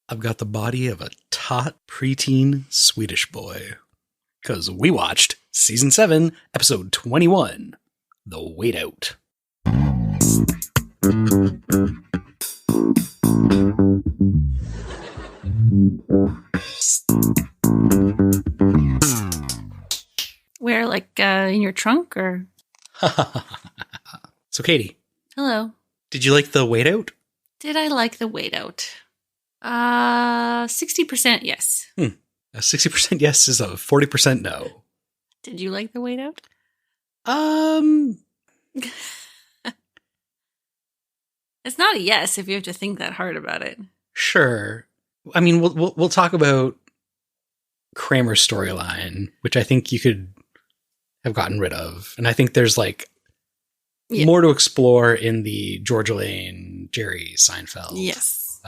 I've got the body of a taut preteen Swedish boy. Because we watched Season 7, Episode 21, The Wait Out. Where, like, in your trunk, or? So, Katie. Hello. Did you like The Wait Out? Did I like The Wait Out? 60% yes. A 60% yes is a 40% no. Did you like The Wait Out? It's not a yes if you have to think that hard about it. Sure. I mean, we'll talk about Kramer's storyline, which I think you could have gotten rid of. And I think there's more to explore in the George Lane, Jerry Seinfeld yes.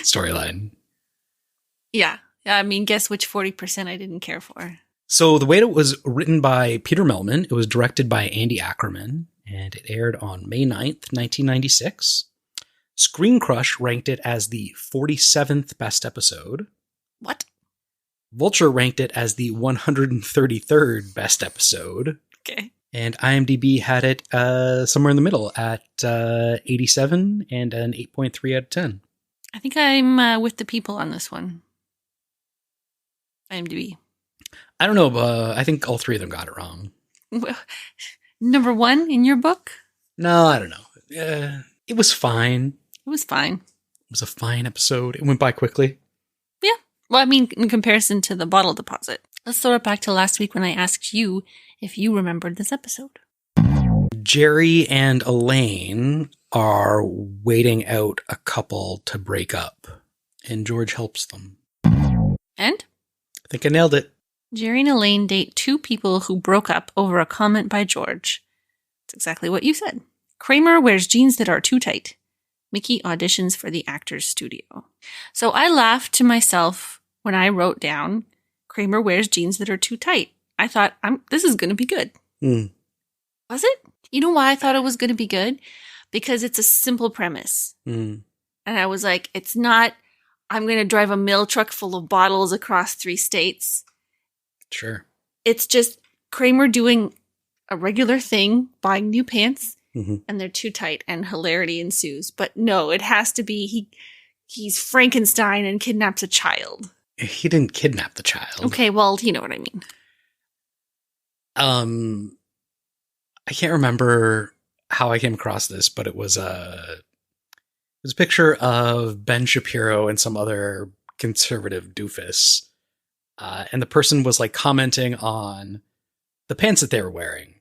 Storyline. Yeah. I mean, guess which 40% I didn't care for. So The Wait Out was written by Peter Melman. It was directed by Andy Ackerman, and it aired on May 9th, 1996. Screen Crush ranked it as the 47th best episode. What? Vulture ranked it as the 133rd best episode. Okay. And IMDb had it somewhere in the middle at 87 and an 8.3 out of 10. I think I'm with the people on this one. IMDb. I don't know, but I think all three of them got it wrong. Well, number one in your book? No, I don't know. It was fine. It was fine. It was a fine episode. It went by quickly. Yeah. Well, I mean, in comparison to the bottle deposit. Let's throw it back to last week when I asked you if you remembered this episode. Jerry and Elaine are waiting out a couple to break up, and George helps them. And? I think I nailed it. Jerry and Elaine date two people who broke up over a comment by George. That's exactly what you said. Kramer wears jeans that are too tight. Mickey auditions for the Actors Studio. So I laughed to myself when I wrote down, Kramer wears jeans that are too tight. I thought, this is going to be good. Was it? You know why I thought it was going to be good? Because it's a simple premise. And I was like, it's not, I'm going to drive a mail truck full of bottles across 3 states. Sure. It's just Kramer doing a regular thing, buying new pants, and they're too tight, and hilarity ensues. But no, it has to be he's Frankenstein and kidnaps a child. He didn't kidnap the child. Okay, well, you know what I mean. I can't remember how I came across this, but it was a picture of Ben Shapiro and some other conservative doofus. And the person was commenting on the pants that they were wearing,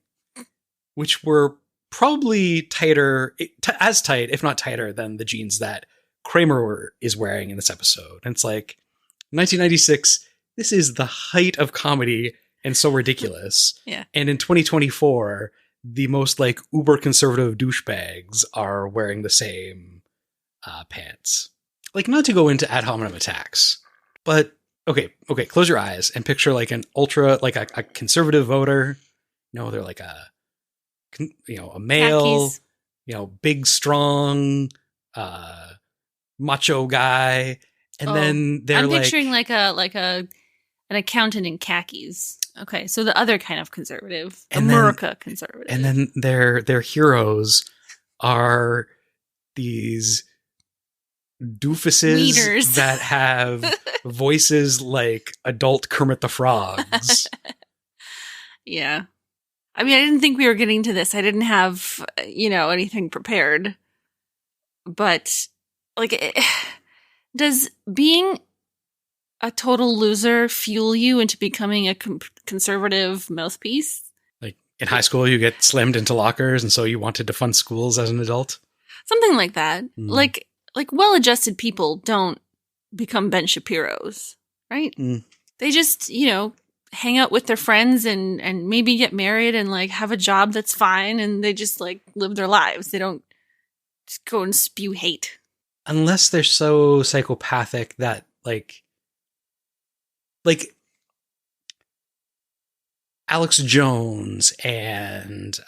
which were probably tighter, as tight, if not tighter, than the jeans that Kramer is wearing in this episode. And it's 1996, this is the height of comedy and so ridiculous. Yeah. And in 2024, the most uber conservative douchebags are wearing the same pants. Not to go into ad hominem attacks, but okay, close your eyes and picture an ultra, a conservative voter. They're a male, khakis. Big, strong, macho guy. And then they're I'm picturing an accountant in khakis. Okay, so the other kind of conservative, America conservative. And then their heroes are these doofuses Wieners. that have voices like adult Kermit the Frogs. Yeah. I mean, I didn't think we were getting to this. I didn't have, anything prepared. But, does being a total loser fuel you into becoming a conservative mouthpiece? In high school, you get slammed into lockers, and so you wanted to fund schools as an adult? Something like that. Well-adjusted people don't become Ben Shapiros, right? They just, hang out with their friends and maybe get married and have a job that's fine, and they just live their lives. They don't just go and spew hate. Unless they're so psychopathic that Alex Jones and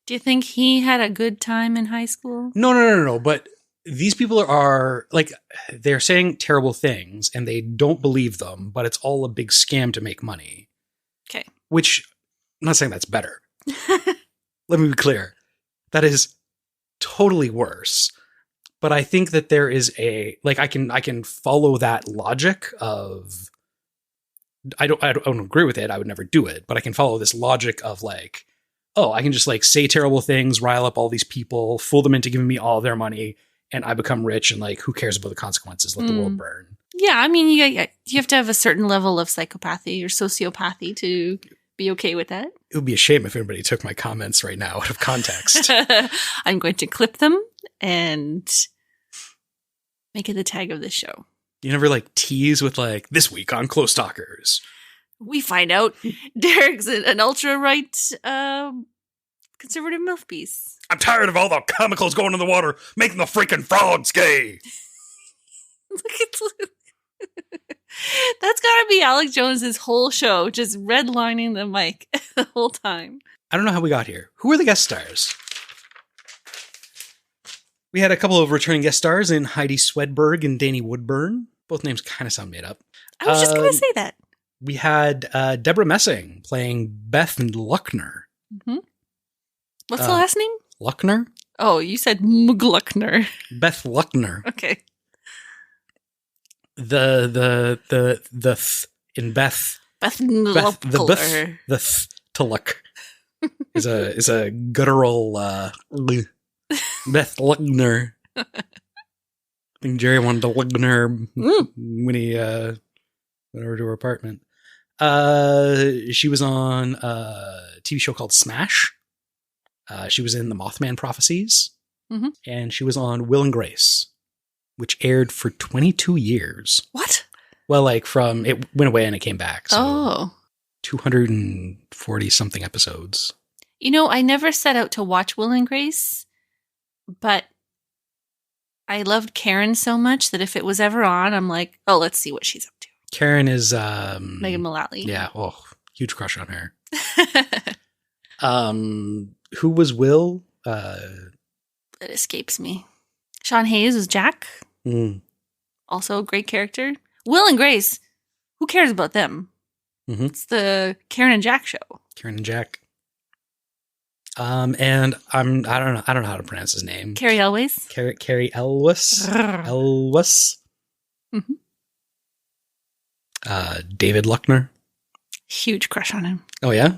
Do you think he had a good time in high school? no. But these people are like, they're saying terrible things and they don't believe them, but it's all a big scam to make money. Okay. Which I'm not saying that's better. Let me be clear. That is totally worse. But I think that there is a, like, I can follow that logic of, I don't agree with it. I would never do it, but I can follow this logic of like, oh, I can just like say terrible things, rile up all these people, fool them into giving me all their money, and I become rich, and like, who cares about the consequences? Let the world burn. Yeah, I mean, you have to have a certain level of psychopathy or sociopathy to be okay with that. It would be a shame if anybody took my comments right now out of context. I'm going to clip them and make it the tag of this show. You never like tease with like, this week on Close Talkers. We find out Derek's an ultra-right conservative mouthpiece. I'm tired of all the chemicals going in the water, making the freaking frogs gay. That's gotta be Alex Jones's whole show, just redlining the mic the whole time. I don't know how we got here. Who are the guest stars? We had a couple of returning guest stars in Heidi Swedberg and Danny Woodburn. Both names kind of sound made up. I was just going to say that. We had Deborah Messing playing Beth Luckner. Mm-hmm. What's the last name? Luckner? Oh, you said Mugluckner. Beth Luckner. Okay. The th in Beth. The th to luck is a guttural Beth Luckner. I think Jerry wanted to Luckner when he went over to her apartment. She was on a TV show called Smash. She was in the Mothman Prophecies. Mm-hmm. And she was on Will and Grace, which aired for 22 years. What? Well, like from, it went away and it came back. So 240 something episodes. You know, I never set out to watch Will and Grace, but I loved Karen so much that if it was ever on, I'm like, oh, let's see what she's up to. Karen is Megan Mullally. Yeah, huge crush on her. Who was Will? It escapes me. Sean Hayes was Jack. Also a great character. Will and Grace, who cares about them? Mm-hmm. It's the Karen and Jack show. Karen and Jack. And I don't know how to pronounce his name. Carrie Elways. Carrie Elwes. Elwes. Mm-hmm. David Luckner. Huge crush on him. Oh yeah?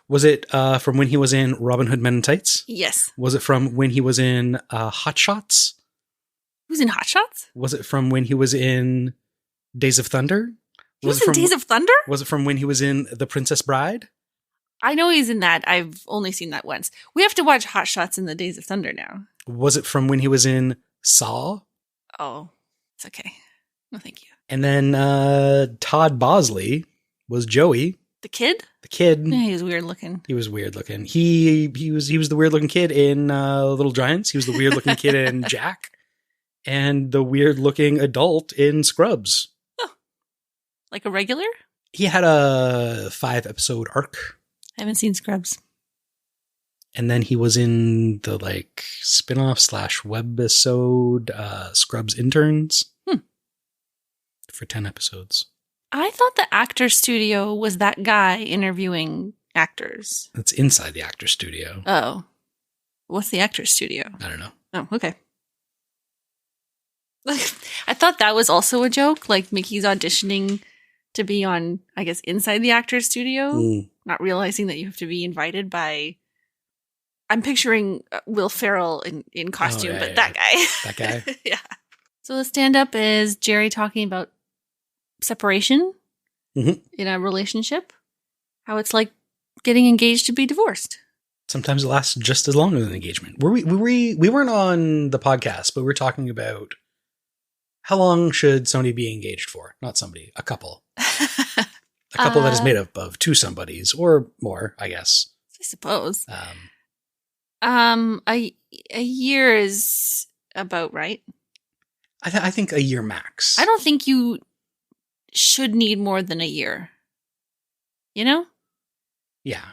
Was it from when he was in Robin Hood Men in Tights? Yes. Was it from when he was in Hot Shots? He was in Hot Shots? Was it from when he was in Days of Thunder? He was in Days of Thunder? Was it from when he was in The Princess Bride? I know he's in that. I've only seen that once. We have to watch Hot Shots in the Days of Thunder now. Was it from when he was in Saw? Oh, it's okay. No, thank you. And then Todd Bosley was Joey. The kid? The kid. Yeah, he was weird looking. He was weird looking. He was the weird looking kid in Little Giants. He was the weird looking kid in Jack. And the weird looking adult in Scrubs. Oh. Like a regular? He had a 5-episode arc. I haven't seen Scrubs. And then he was in the like spin-off / webisode Scrubs Interns for 10 episodes. I thought the actor studio was that guy interviewing actors. It's inside the actor studio. Oh. What's the actor studio? I don't know. Oh, okay. I thought that was also a joke. Like Mickey's auditioning to be on, I guess, inside the actor studio. Not realizing that you have to be invited by... I'm picturing Will Ferrell in costume, but that guy. That guy? Yeah. So the stand-up is Jerry talking about separation in a relationship. How it's like getting engaged to be divorced. Sometimes it lasts just as long as an engagement. We weren't on the podcast, but we were talking about how long should somebody be engaged for? Not somebody, a couple. A couple that is made up of 2 somebodies or more, I guess. I suppose. A year is about right. I think a year max. I don't think you should need more than a year. You know? Yeah.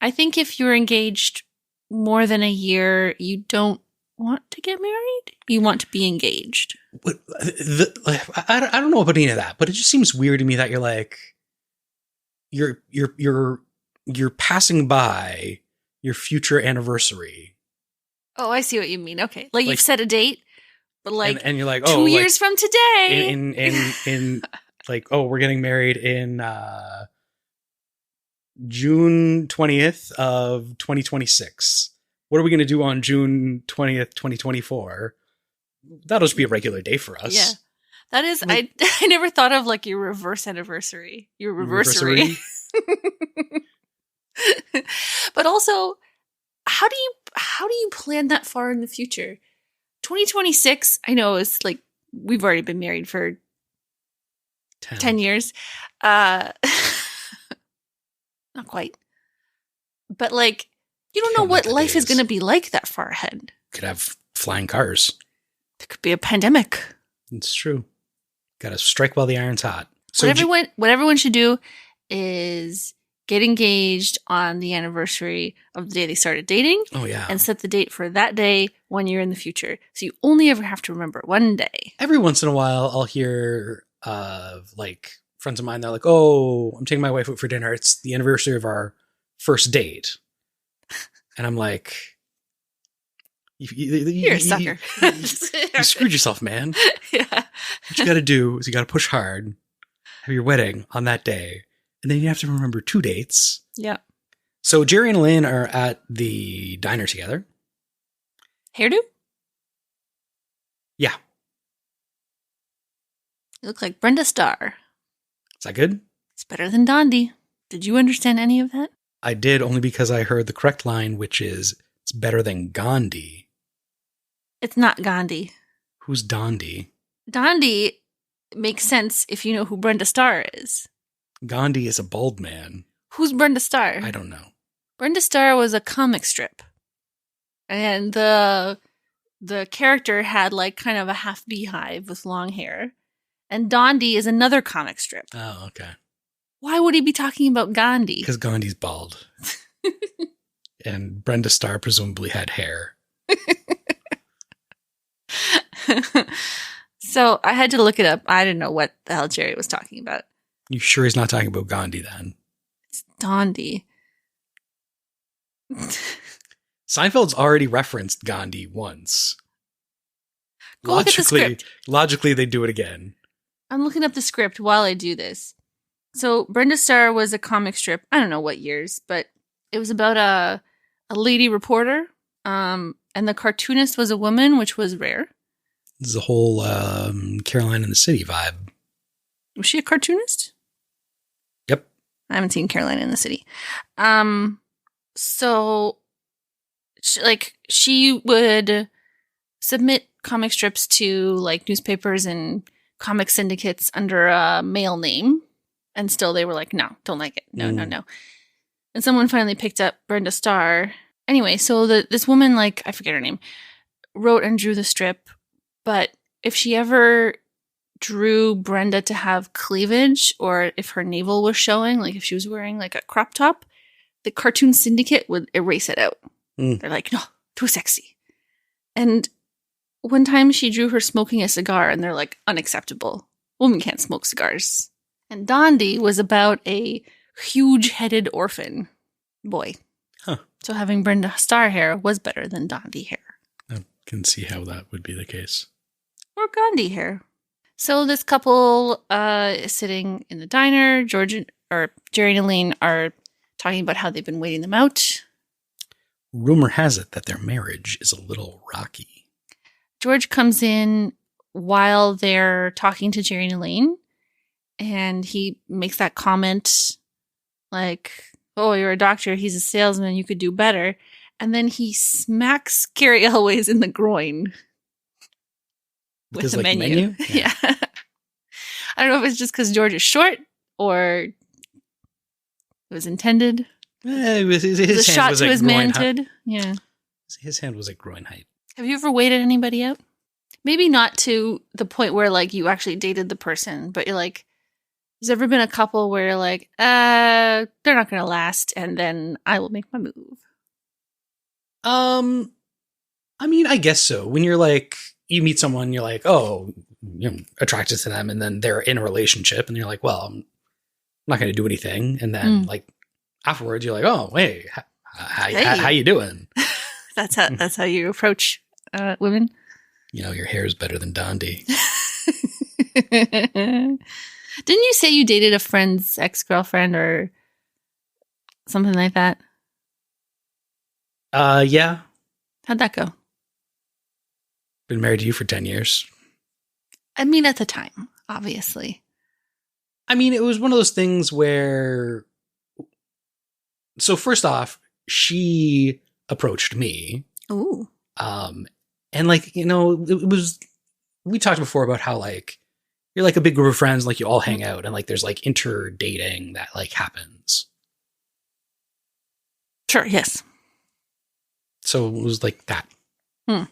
I think if you're engaged more than a year, you don't want to get married. You want to be engaged. I don't know about any of that, but it just seems weird to me that you're like, you're passing by your future anniversary. Oh, I see what you mean. Okay. Like you've set a date, but like and you're like, 2 years from today. In like, oh, we're getting married in June 20th of 2026. What are we going to do on June 20th, 2024? That'll just be a regular day for us. Yeah. That is, like, I never thought of like your reverse anniversary. Your reversary. But also, how do you plan that far in the future? 2026, I know it's like we've already been married for 10 years. Not quite. But like, you don't know what life is going to be like that far ahead. Could have flying cars. There could be a pandemic. It's true. Got to strike while the iron's hot. So what everyone should do is get engaged on the anniversary of the day they started dating. Oh, yeah. And set the date for that day 1 year in the future. So you only ever have to remember one day. Every once in a while, I'll hear like friends of mine, they're like, oh, I'm taking my wife out for dinner. It's the anniversary of our first date. And I'm like, you're a sucker. You screwed yourself, man. Yeah. What you got to do is you got to push hard, have your wedding on that day, and then you have to remember 2 dates. Yeah. So Jerry and Elaine are at the diner together. Hairdo? Yeah. You look like Brenda Starr. Is that good? It's better than Ghandi. Did you understand any of that? I did, only because I heard the correct line, which is, it's better than Ghandi. It's not Ghandi. Who's Dondi? Ghandi makes sense if you know who Brenda Starr is. Ghandi is a bald man. Who's Brenda Starr? I don't know. Brenda Starr was a comic strip. And the character had like kind of a half beehive with long hair. And Dondi is another comic strip. Oh, okay. Why would he be talking about Ghandi? Because Gandhi's bald. And Brenda Starr presumably had hair. So I had to look it up. I didn't know what the hell Jerry was talking about. You sure he's not talking about Gandhi then? It's Dondi. Seinfeld's already referenced Gandhi once. Go look at the script. Logically, they do it again. I'm looking up the script while I do this. So Brenda Starr was a comic strip. I don't know what years, but it was about a lady reporter. And the cartoonist was a woman, which was rare. This is a whole Caroline in the City vibe. Was she a cartoonist? Yep. I haven't seen Caroline in the City. So she would submit comic strips to like newspapers and comic syndicates under a male name. And still they were like, no, don't like it. No. And someone finally picked up Brenda Starr. Anyway, so this woman, like, I forget her name, wrote and drew the strip. But if she ever drew Brenda to have cleavage, or if her navel was showing, like if she was wearing like a crop top, the cartoon syndicate would erase it out. They're like, no, too sexy. And one time she drew her smoking a cigar, and they're like, unacceptable. Women can't smoke cigars. And Dondi was about a huge-headed orphan boy. Huh. So having Brenda Starr hair was better than Dondi hair. I can see how that would be the case. Or Gandhi hair. So this couple is sitting in the diner. Jerry and Elaine are talking about how they've been waiting them out. Rumor has it that their marriage is a little rocky. George comes in while they're talking to Jerry and Elaine, and he makes that comment like, oh, you're a doctor, he's a salesman, you could do better. And then he smacks Carrie Elways in the groin with the menu. Yeah. I don't know if it's just because George is short or it was intended. His shot was to at his groin manhood. height. Yeah. His hand was at groin height. Have you ever waited anybody out? Maybe not to the point where like you actually dated the person, but you're like, Has there ever been a couple where you're like, they're not going to last, and then I will make my move? I mean, I guess so. When you're like, you meet someone, you're like, oh, you're attracted to them, and then they're in a relationship, and you're like, well, I'm not going to do anything. And then like afterwards, you're like, oh, hey, how you doing? That's how you approach women. You know, your hair is better than Ghandi. Didn't you say you dated a friend's ex-girlfriend or something like that? Yeah. How'd that go? Been married to you for 10 years. I mean, at the time, obviously. I mean, it was one of those things where, so first off, she approached me. Ooh. And like, you know, it was, we talked before about how like, you're like a big group of friends, like you all hang out and like there's like inter-dating that like happens. Sure, yes. So it was like that. Wasn't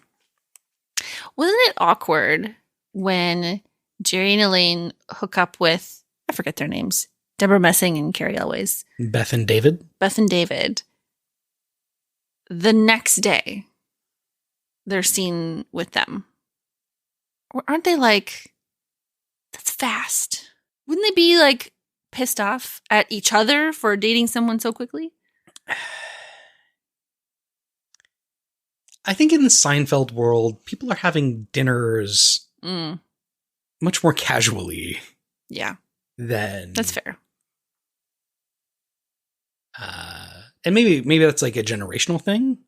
it awkward when Jerry and Elaine hook up with, I forget their names, Deborah Messing and Carrie Elways. Beth and David. The next day, they're seen with them. Or aren't they like, that's fast. Wouldn't they be like pissed off at each other for dating someone so quickly? I think in the Seinfeld world, people are having dinners much more casually. Yeah. That's fair. And maybe that's like a generational thing.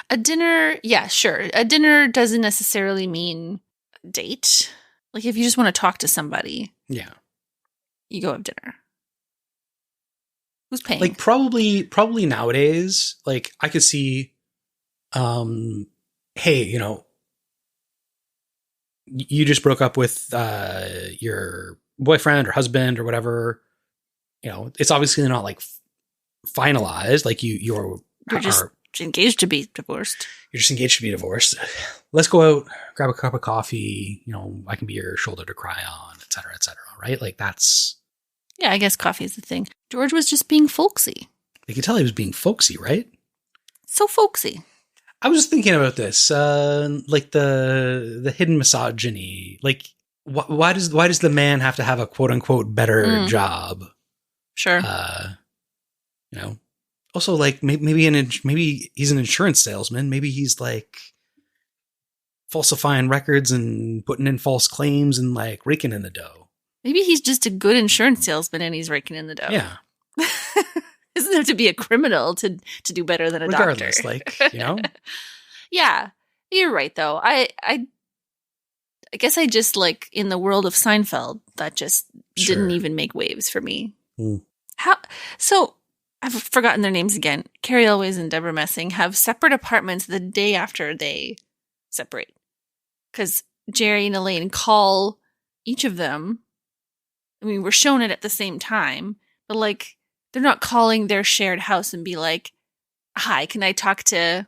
A dinner, yeah, sure. A dinner doesn't necessarily mean a date. Like if you just want to talk to somebody, yeah, you go have dinner. Who's paying? Like probably nowadays, like I could see, hey, you know, you just broke up with your boyfriend or husband or whatever. You know, it's obviously not like finalized. Like you're just engaged to be divorced. You're just engaged to be divorced. Let's go out, grab a cup of coffee. You know, I can be your shoulder to cry on, et cetera, right? Like that's... Yeah, I guess coffee is the thing. George was just being folksy. You could tell he was being folksy, right? So folksy. I was thinking about this, like the hidden misogyny. Like, why does the man have to have a quote unquote better job? Sure. You know, also like maybe he's an insurance salesman. Maybe he's like falsifying records and putting in false claims and like raking in the dough. Maybe he's just a good insurance salesman and he's raking in the dough. Yeah. Doesn't have to be a criminal to do better than a Regardless, doctor. like, you know? Yeah. You're right though. I guess I just like in the world of Seinfeld, that just didn't even make waves for me. So I've forgotten their names again. Carrie Elways and Deborah Messing have separate apartments the day after they separate. Because Jerry and Elaine call each of them. I mean, we're shown it at the same time, but like they're not calling their shared house and be like, "Hi, can I talk to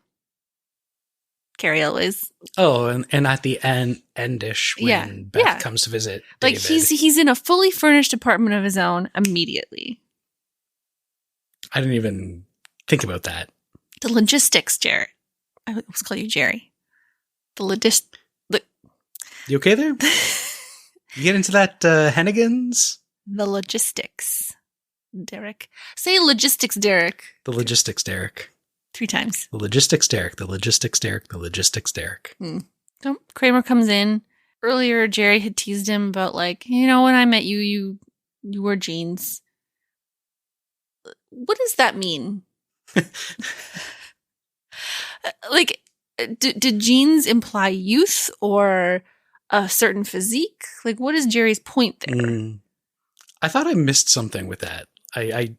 Carrie Elways?" Oh, and at the endish when Beth comes to visit David. Like he's in a fully furnished apartment of his own immediately. I didn't even think about that. The logistics, Jared. I always call you Jerry. You okay there? You get into that Hennigan's? The logistics, Derek. Say logistics, Derek. The logistics, Derek. 3 times. The logistics, Derek. The logistics, Derek. The logistics, Derek. So Kramer comes in. Earlier, Jerry had teased him about like, you know, when I met you, you wore jeans. What does that mean? Like, did jeans imply youth or a certain physique? Like, what is Jerry's point there? I thought I missed something with that. I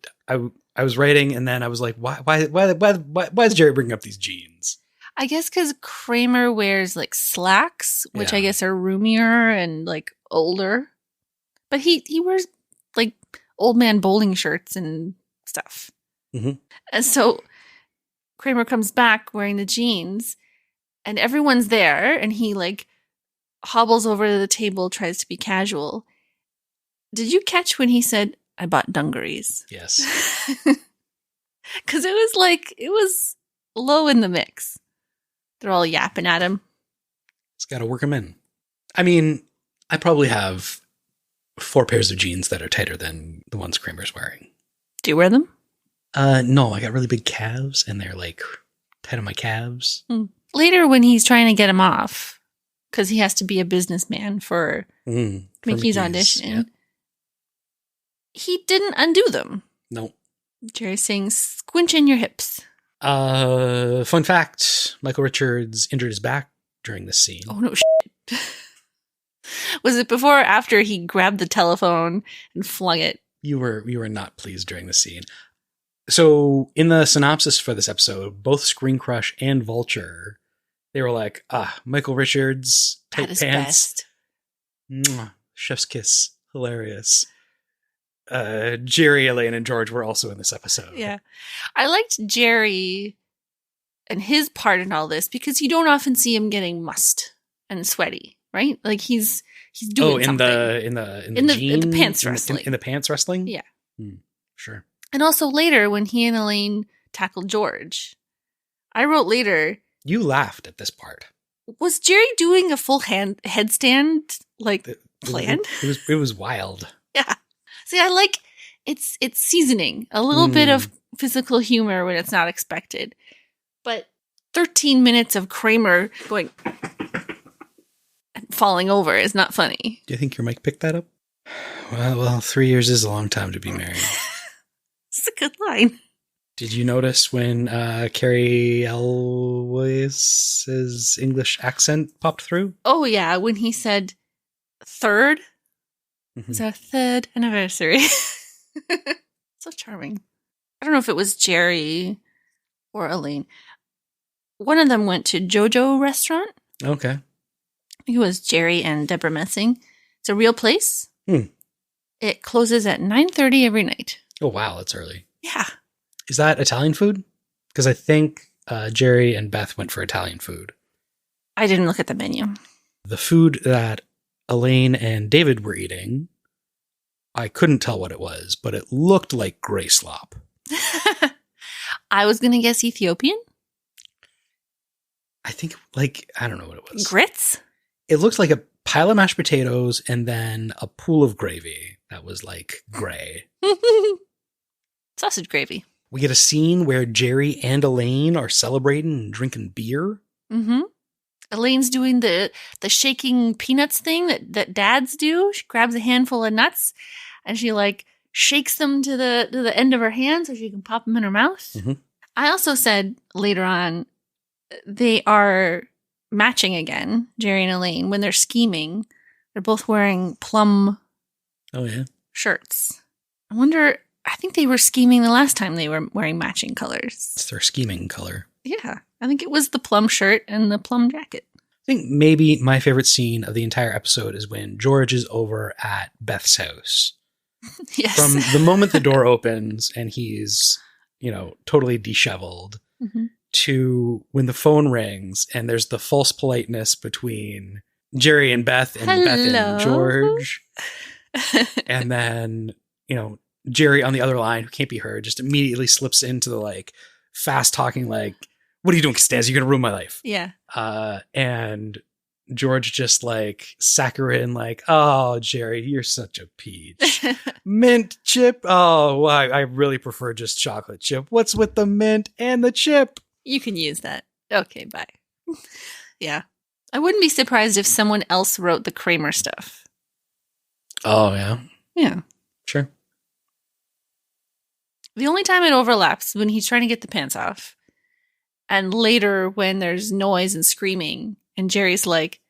was writing and then I was like, why is Jerry bringing up these jeans? I guess because Kramer wears like slacks, which I guess are roomier and like older, but he wears like old man bowling shirts and stuff. And so Kramer comes back wearing the jeans and everyone's there and he like hobbles over to the table, tries to be casual. Did you catch when he said, I bought dungarees? Yes. Because it was low in the mix. They're all yapping at him. It's got to work them in. I mean, I probably have 4 pairs of jeans that are tighter than the ones Kramer's wearing. Do you wear them? No, I got really big calves and they're like tight on my calves. Later when he's trying to get him off, because he has to be a businessman for Mickey's audition, yeah. He didn't undo them. No. Jerry's saying, squinch in your hips. Fun fact, Michael Richards injured his back during this scene. Oh, no shit. Was it before or after he grabbed the telephone and flung it? You were not pleased during the scene. So in the synopsis for this episode, both Screen Crush and Vulture, they were like, Michael Richards, tight pants. Best. Mwah, chef's kiss. Hilarious. Jerry, Elaine, and George were also in this episode. Yeah. I liked Jerry and his part in all this because you don't often see him getting mussed and sweaty, right? Like he's doing something. in the pants wrestling. In the pants wrestling? Yeah. Sure. And also later when he and Elaine tackled George, I wrote later. You laughed at this part. Was Jerry doing a full headstand planned? It was wild. Yeah. See, I like it's seasoning a little bit of physical humor when it's not expected, but 13 minutes of Kramer going and falling over is not funny. Do you think your mic picked that up? Well, 3 years is a long time to be married. It's a good line. Did you notice when Carrie Elwes' English accent popped through? Oh yeah, when he said third. It's our 3rd anniversary. So charming. I don't know if it was Jerry or Elaine. One of them went to JoJo restaurant. Okay. I think it was Jerry and Deborah Messing. It's a real place. It closes at 9:30 every night. Oh, wow. That's early. Yeah. Is that Italian food? Because I think Jerry and Beth went for Italian food. I didn't look at the menu. The food that Elaine and David were eating, I couldn't tell what it was, but it looked like gray slop. I was going to guess Ethiopian. I think, I don't know what it was. Grits? It looked like a pile of mashed potatoes and then a pool of gravy that was gray. Sausage gravy. We get a scene where Jerry and Elaine are celebrating and drinking beer. Mm-hmm. Elaine's doing the shaking peanuts thing that dads do. She grabs a handful of nuts and she shakes them to the end of her hand so she can pop them in her mouth. Mm-hmm. I also said later on they are matching again, Jerry and Elaine, when they're scheming. They're both wearing plum shirts. I think they were scheming the last time they were wearing matching colors. It's their scheming color. Yeah. I think it was the plum shirt and the plum jacket. I think maybe my favorite scene of the entire episode is when George is over at Beth's house. Yes. From the moment the door opens and he's, totally disheveled to when the phone rings and there's the false politeness between Jerry and Beth and Beth and George. And then, Jerry on the other line, who can't be heard, just immediately slips into the fast talking, what are you doing, Costanza? You're going to ruin my life. Yeah. And George just saccharine, oh, Jerry, you're such a peach. Mint chip. Oh, well, I really prefer just chocolate chip. What's with the mint and the chip? You can use that. Okay, bye. Yeah. I wouldn't be surprised if someone else wrote the Kramer stuff. Oh, yeah. Yeah. Sure. The only time it overlaps when he's trying to get the pants off. And later when there's noise and screaming and Jerry's like,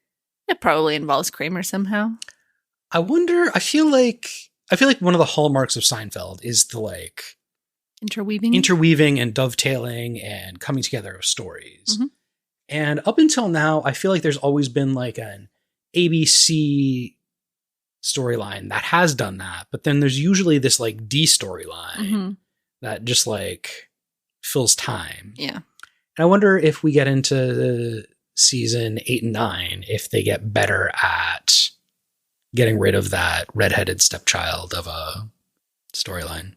it probably involves Kramer somehow. I wonder, I feel like one of the hallmarks of Seinfeld is the interweaving and dovetailing and coming together of stories. Mm-hmm. And up until now, I feel like there's always been an ABC storyline that has done that. But then there's usually this D storyline that just fills time. Yeah. And I wonder if we get into season 8 and 9, if they get better at getting rid of that redheaded stepchild of a storyline.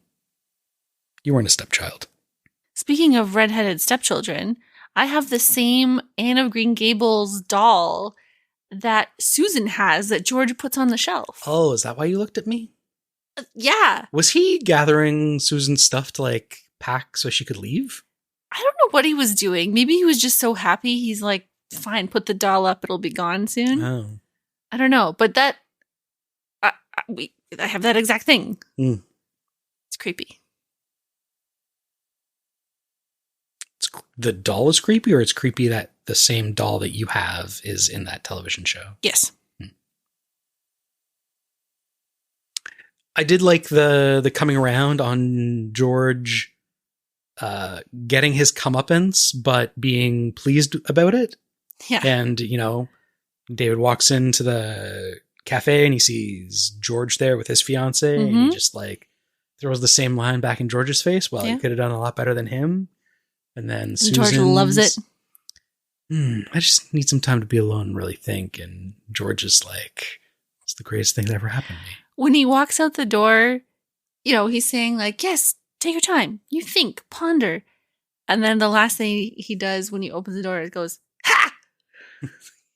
You weren't a stepchild. Speaking of redheaded stepchildren, I have the same Anne of Green Gables doll that Susan has that George puts on the shelf. Oh, is that why you looked at me? Yeah. Was he gathering Susan's stuff to like pack so she could leave? I don't know what he was doing. Maybe he was just so happy. He's like, fine, put the doll up. It'll be gone soon. Oh. I don't know. But that, I have that exact thing. Mm. It's creepy. The doll is creepy, or it's creepy that the same doll that you have is in that television show? Yes. I did like the coming around on George getting his comeuppance, but being pleased about it. Yeah. And, David walks into the cafe and he sees George there with his fiance, and he just like throws the same line back in George's face. Well, he could have done a lot better than him. And then George loves it. I just need some time to be alone and really think. And George is like, it's the greatest thing that ever happened to me. When he walks out the door, he's saying like, yes, take your time. You think, ponder. And then the last thing he does when he opens the door, it goes, ha!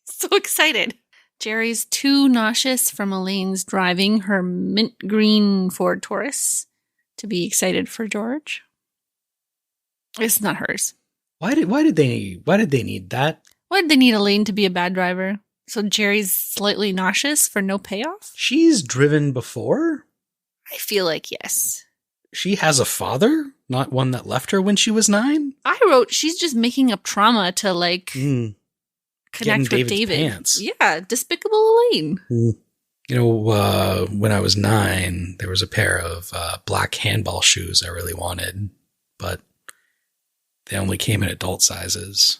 So excited. Jerry's too nauseous from Elaine's driving her mint green Ford Taurus to be excited for George. It's not hers. Why did they need that? Why did they need Elaine to be a bad driver? So Jerry's slightly nauseous for no payoff? She's driven before? I feel like yes. She has a father? Not one that left her when she was 9? I wrote she's just making up trauma to like connect with David. Pants. Yeah, despicable Elaine. When I was 9, there was a pair of black handball shoes I really wanted, but they only came in adult sizes,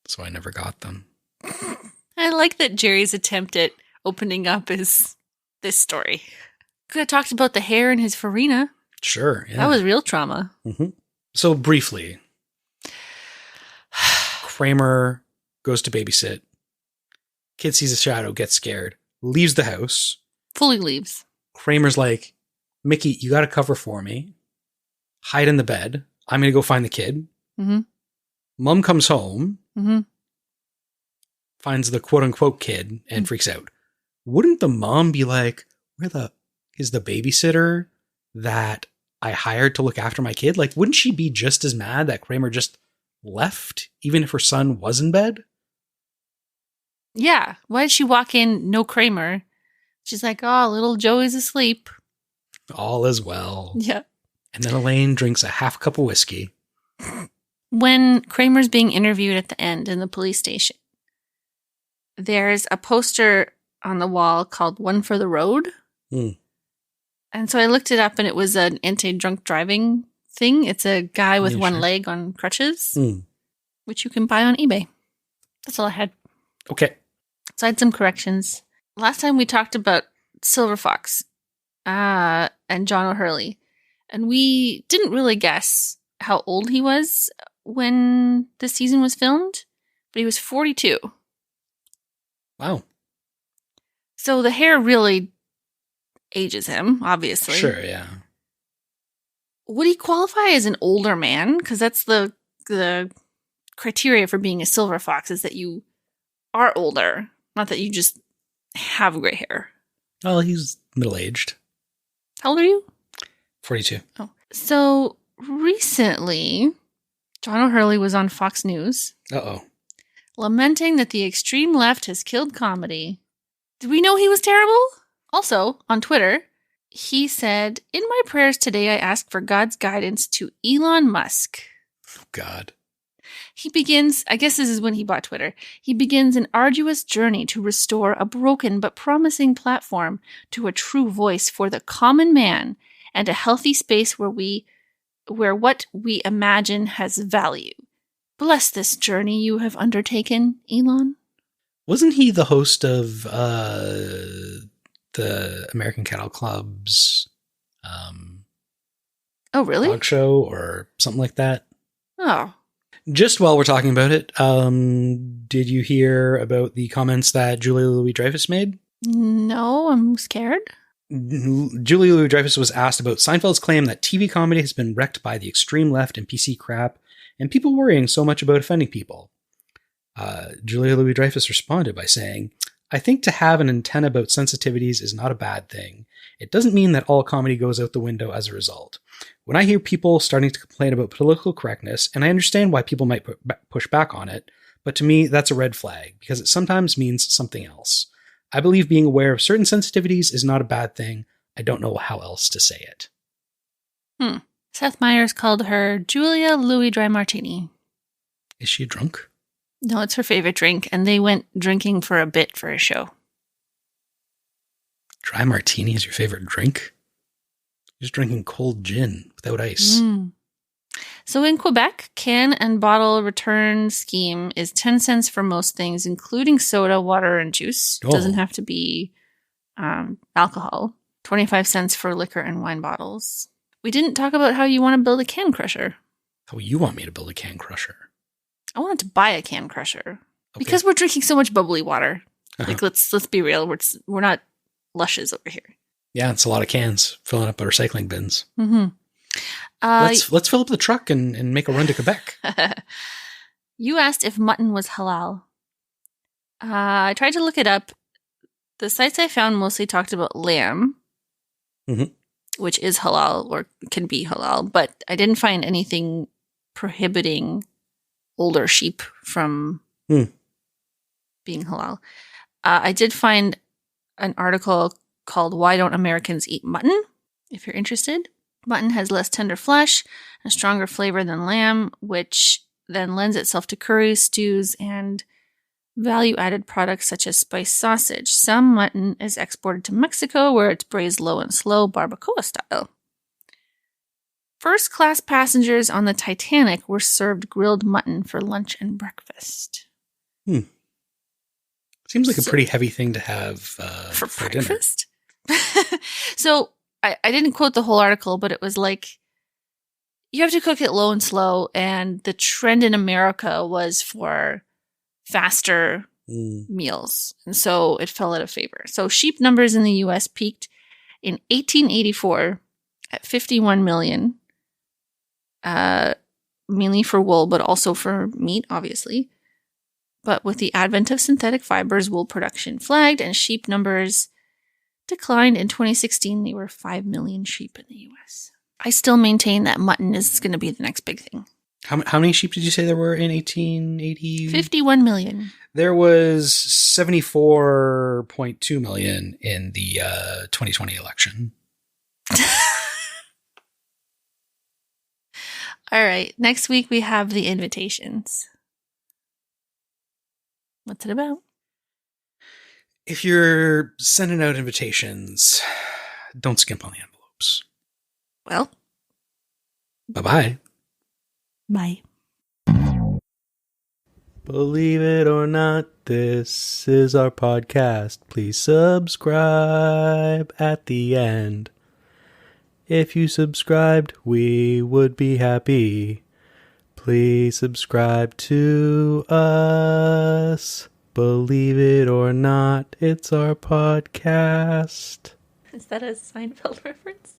so I never got them. I like that Jerry's attempt at opening up is this story. Could have talked about the hair in his Farina. Sure, yeah. That was real trauma. Mm-hmm. So briefly, Kramer goes to babysit. Kid sees a shadow, gets scared, leaves the house. Fully leaves. Kramer's like, Mickey, you got to cover for me. Hide in the bed. I'm going to go find the kid. Mm-hmm. Mom comes home, finds the quote-unquote kid, and freaks out. Wouldn't the mom be like, where is the babysitter that I hired to look after my kid? Like, wouldn't she be just as mad that Kramer just left, even if her son was in bed? Yeah. Why did she walk in, no Kramer? She's like, oh, little Joey's asleep. All is well. Yeah. And then Elaine drinks a half cup of whiskey. When Kramer's being interviewed at the end in the police station, there's a poster on the wall called One for the Road. And so I looked it up, and it was an anti-drunk driving thing. It's a guy with one leg on crutches, which you can buy on eBay. That's all I had. Okay. So I had some corrections. Last time we talked about Silver Fox and John O'Hurley. And we didn't really guess how old he was when the season was filmed, but he was 42. Wow. So the hair really ages him, obviously. Sure, yeah. Would he qualify as an older man? Because that's the criteria for being a Silver Fox, is that you are older, not that you just have gray hair. Well, he's middle-aged. How old are you? 42. Oh. So recently, John O'Hurley was on Fox News. Uh-oh. Lamenting that the extreme left has killed comedy. Did we know he was terrible? Also, on Twitter, he said, in my prayers today, I ask for God's guidance to Elon Musk. Oh, God. He begins, I guess this is when he bought Twitter, he begins an arduous journey to restore a broken but promising platform to a true voice for the common man and a healthy space where what we imagine has value. Bless this journey you have undertaken, Elon. Wasn't he the host of the American Cattle Club's oh, really? dog show or something like that? Oh. Just while we're talking about it, did you hear about the comments that Julia Louis-Dreyfus made? No, I'm scared. Julia Louis-Dreyfus was asked about Seinfeld's claim that TV comedy has been wrecked by the extreme left and PC crap, and people worrying so much about offending people. Julia Louis-Dreyfus responded by saying, "I think to have an antenna about sensitivities is not a bad thing. It doesn't mean that all comedy goes out the window as a result. When I hear people starting to complain about political correctness, and I understand why people might push back on it, but to me, that's a red flag, because it sometimes means something else. I believe being aware of certain sensitivities is not a bad thing. I don't know how else to say it." Seth Meyers called her Julia Louis Dry Martini. Is she drunk? No, it's her favorite drink, and they went drinking for a bit for a show. Dry martini is your favorite drink? You're just drinking cold gin without ice. So in Quebec, can and bottle return scheme is 10 cents for most things, including soda, water, and juice. It doesn't have to be alcohol. 25 cents for liquor and wine bottles. We didn't talk about how you want to build a can crusher. How you want me to build a can crusher? I wanted to buy a can crusher. Okay. Because we're drinking so much bubbly water. Like, let's be real. We're not lushes over here. Yeah, it's a lot of cans filling up our recycling bins. Mm-hmm. Let's fill up the truck and make a run to Quebec. You asked if mutton was halal. I tried to look it up. The sites I found mostly talked about lamb, which is halal or can be halal, but I didn't find anything prohibiting older sheep from being halal. I did find an article called "Why Don't Americans Eat Mutton?" If you're interested. Mutton has less tender flesh and stronger flavor than lamb, which then lends itself to curries, stews, and value-added products such as spiced sausage. Some mutton is exported to Mexico, where it's braised low and slow, barbacoa style. First-class passengers on the Titanic were served grilled mutton for lunch and breakfast. Seems like a pretty heavy thing to have for breakfast. So I didn't quote the whole article, but it was like, you have to cook it low and slow, and the trend in America was for faster meals, and so it fell out of favor. So sheep numbers in the U.S. peaked in 1884 at 51 million, mainly for wool, but also for meat, obviously. But with the advent of synthetic fibers, wool production flagged, and sheep numbers declined. In 2016, there were 5 million sheep in the U.S. I still maintain that mutton is going to be the next big thing. How many sheep did you say there were in 1880? 51 million. There was 74.2 million in the 2020 election. All right. Next week, we have the invitations. What's it about? If you're sending out invitations, don't skimp on the envelopes. Well. Bye-bye. Bye. Believe it or not, this is our podcast. Please subscribe at the end. If you subscribed, we would be happy. Please subscribe to us. Believe it or not, it's our podcast. Is that a Seinfeld reference?